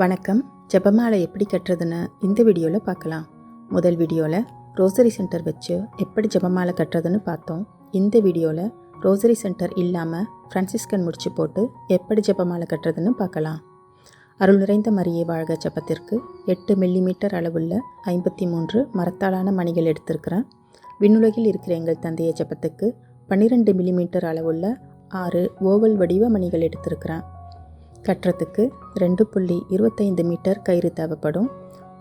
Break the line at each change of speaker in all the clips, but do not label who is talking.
வணக்கம். ஜெபமாலை எப்படி கட்டுறதுன்னு இந்த வீடியோவில் பார்க்கலாம். முதல் வீடியோவில் ரோசரி சென்டர் வச்சு எப்படி ஜெபமாலை கட்டுறதுன்னு பார்த்தோம். இந்த வீடியோவில் ரோசரி சென்டர் இல்லாமல் ஃப்ரான்சிஸ்கன் முடிச்சு போட்டு எப்படி ஜெபமாலை கட்டுறதுன்னு பார்க்கலாம். அருள் நிறைந்த மரியே வாழ்க ஜெபத்திற்கு 8 மில்லிமீட்டர் அளவுள்ள 53 மரத்தாலான மணிகள் எடுத்திருக்கிறேன். விண்ணுலகில் இருக்கிற எங்கள் தந்தைய ஜெபத்துக்கு 12 மில்லிமீட்டர் அளவுள்ள 6 ஓவல் வடிவ மணிகள் எடுத்திருக்கிறேன். கட்டுறதுக்கு 2.25 மீட்டர் கயிறு தேவைப்படும்.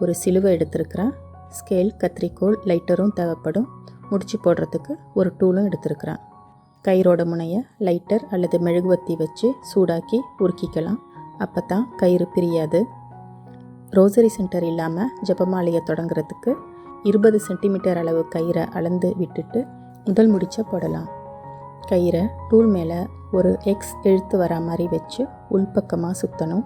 ஒரு சிலுவை எடுத்திருக்கிறேன். ஸ்கேல், கத்திரிக்கோல், லைட்டரும் தேவைப்படும். முடிச்சு போடுறதுக்கு ஒரு டூலும் எடுத்திருக்கிறேன். கயிறோட முனையை லைட்டர் அல்லது மெழுகுவத்தி வச்சு சூடாக்கி உருக்கிக்கலாம். அப்போ தான் கயிறு பிரியாது. ரோசரி சென்டர் இல்லாமல் ஜெபமாலையை தொடங்குறதுக்கு 20 சென்டிமீட்டர் அளவு கயிறை அளந்து விட்டுட்டு முதல் முடிச்சை போடலாம். கயிறை டூல் மேலே ஒரு எக்ஸ் இழுத்து வரா மாதிரி வச்சு உள்பக்கமாக சுற்றணும்.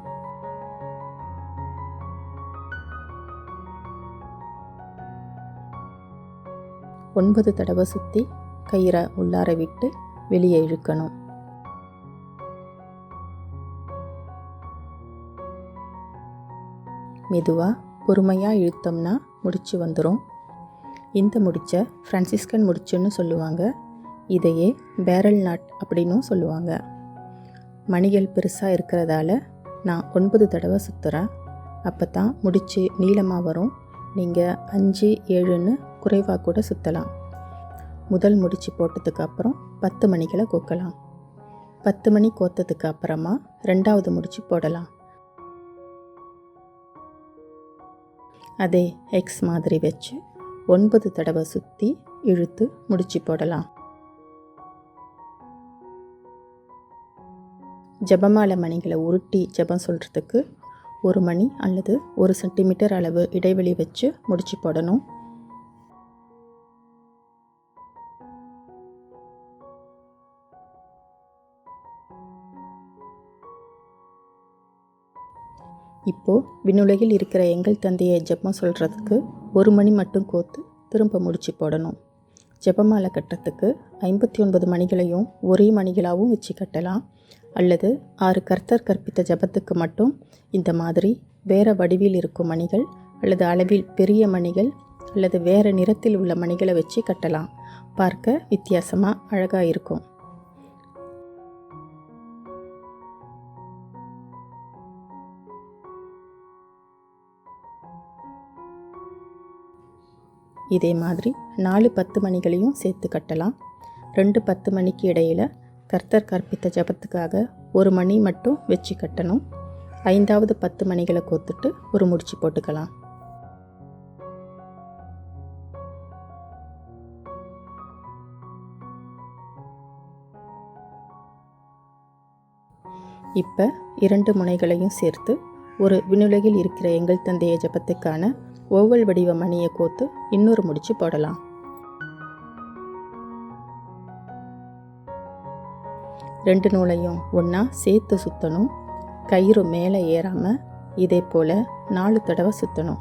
ஒன்பது தடவை சுற்றி கயிறை உள்ளார விட்டு வெளியே இழுக்கணும். மெதுவாக பொறுமையாக இழுத்தோம்னா முடிச்சு வந்துடும். இந்த முடிச்சை ஃப்ரான்சிஸ்கன் முடிச்சுன்னு சொல்லுவாங்க. இதையே பேரல் நாட் அப்படின்னும் சொல்லுவாங்க. மணிகள் பெருசாக இருக்கிறதால நான் 9 தடவை சுற்றுறேன். அப்போ தான் முடிச்சு நீளமாக வரும். நீங்கள் 5, 7ன்னு குறைவாக கூட சுற்றலாம். முதல் முடிச்சு போட்டதுக்கு அப்புறம் 10 மணிகளை கோக்கலாம். 10 மணி கோத்ததுக்கு அப்புறமா 2வது முடிச்சு போடலாம். அதே எக்ஸ் மாதிரி வச்சு 9 தடவை சுற்றி இழுத்து முடிச்சு போடலாம். ஜெபமாலை மணிகளை உருட்டி ஜெபம் சொல்கிறதுக்கு 1 மணி அல்லது 1 சென்டிமீட்டர் அளவு இடைவெளி வச்சு முடிச்சு போடணும். இப்போது விண்ணுலகில் இருக்கிற எங்கள் தந்தையை ஜெபம் சொல்கிறதுக்கு 1 மணி மட்டும் கோத்து திரும்ப முடிச்சு போடணும். ஜெபமாலை கட்டுறதுக்கு 59 மணிகளையும் ஒரே மணிகளாகவும் வச்சு கட்டலாம். அல்லது 6 கர்த்தர் கற்பித்த ஜெபத்துக்கு மட்டும் இந்த மாதிரி வேறு வடிவில் இருக்கும் மணிகள் அல்லது அளவில் பெரிய மணிகள் அல்லது வேறு நிறத்தில் உள்ள மணிகளை வச்சு கட்டலாம். பார்க்க வித்தியாசமாக அழகாக இருக்கும். இதே மாதிரி 4 10 மணிகளையும் சேர்த்து கட்டலாம். 2 10 மணிக்கு இடையில் கர்த்தர் கற்பித்த ஜெபத்துக்காக 1 மணி மட்டும் வச்சு கட்டணும். 5வது 10 மணிகளை கோத்துட்டு ஒரு முடிச்சு போட்டுக்கலாம். இப்போ 2 முனைகளையும் சேர்த்து ஒரு விண்ணுலகில் இருக்கிற எங்கள் தந்தைய ஜெபத்துக்கான ஓவல் வடிவ மணியை கோத்து இன்னொரு முடிச்சு போடலாம். 2 நூலையும் ஒன்றா சேர்த்து சுற்றணும். கயிறு மேலே ஏறாமல் இதே போல் 4 தடவை சுற்றணும்.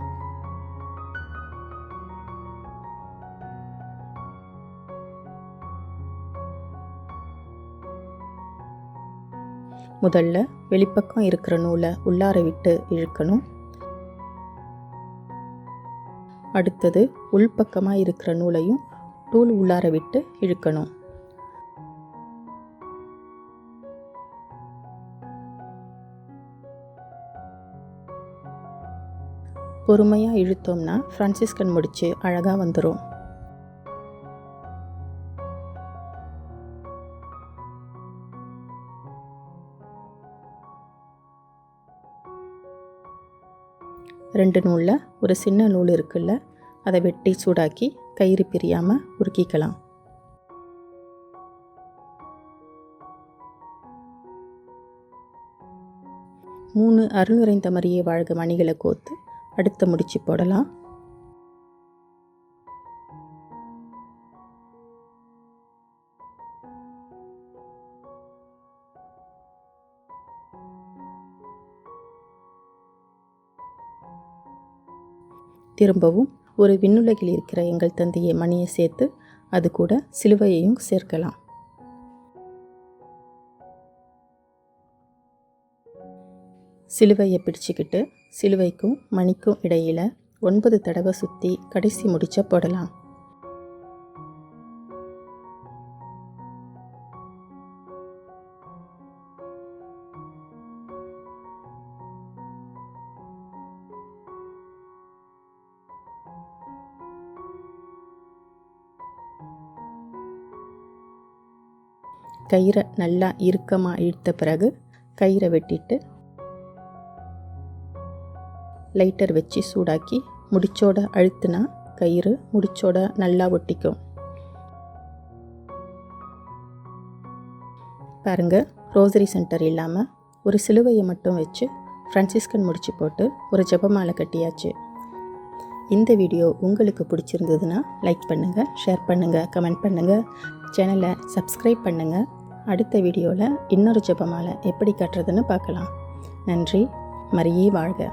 முதல்ல வெளிப்பக்கம் இருக்கிற நூலை உள்ளார விட்டு இழுக்கணும். அடுத்தது உள்பக்கமாக இருக்கிற நூலையும் டூல் உள்ளார விட்டு இழுக்கணும். பொறுமையாக இழுத்தோம்னா ஃப்ரான்சிஸ்கன் முடிச்சு அழகாக வந்துடும். ரெண்டு நூலில் ஒரு சின்ன நூல் இருக்குல்ல, அதை வெட்டி சூடாக்கி கயிறு பிரியாமல் உருக்கிக்கலாம். மூணு அருள் நிறைந்த மரியே வாழ்க மணிகளை கோத்து அடுத்த முடிச்சு போடலாம். திரும்பவும் ஒரு விண்ணுலகில் இருக்கிற எங்கள் தந்தையை மணியை சேர்த்து அது கூட சிலுவையையும் சேர்க்கலாம். சிலுவையை பிடிச்சிக்கிட்டு சிலுவைக்கும் மணிக்கும் இடையில் 9 தடவை சுற்றி கடைசி முடிச்ச போடலாம். கயிறை நல்லா இறுக்கமாக இழுத்த பிறகு கயிறை வெட்டிட்டு லைட்டர் வச்சு சூடாக்கி முடிச்சோட அழுத்துனா கயிறு முடிச்சோட நல்லா ஒட்டிக்கும். பாருங்கள், ரோசரி சென்டர் இல்லாமல் ஒரு சிலுவையை மட்டும் வச்சு ஃப்ரான்சிஸ்கன் முடிச்சு போட்டு ஒரு ஜெபமாலை கட்டியாச்சு. இந்த வீடியோ உங்களுக்கு பிடிச்சிருந்ததுன்னா லைக் பண்ணுங்கள், ஷேர் பண்ணுங்கள், கமெண்ட் பண்ணுங்கள், சேனலை சப்ஸ்கிரைப் பண்ணுங்கள். அடுத்த வீடியோவில் இன்னொரு ஜெபமாலை எப்படி கட்டுறதுன்னு பார்க்கலாம். நன்றி. மரியே வாழ்க.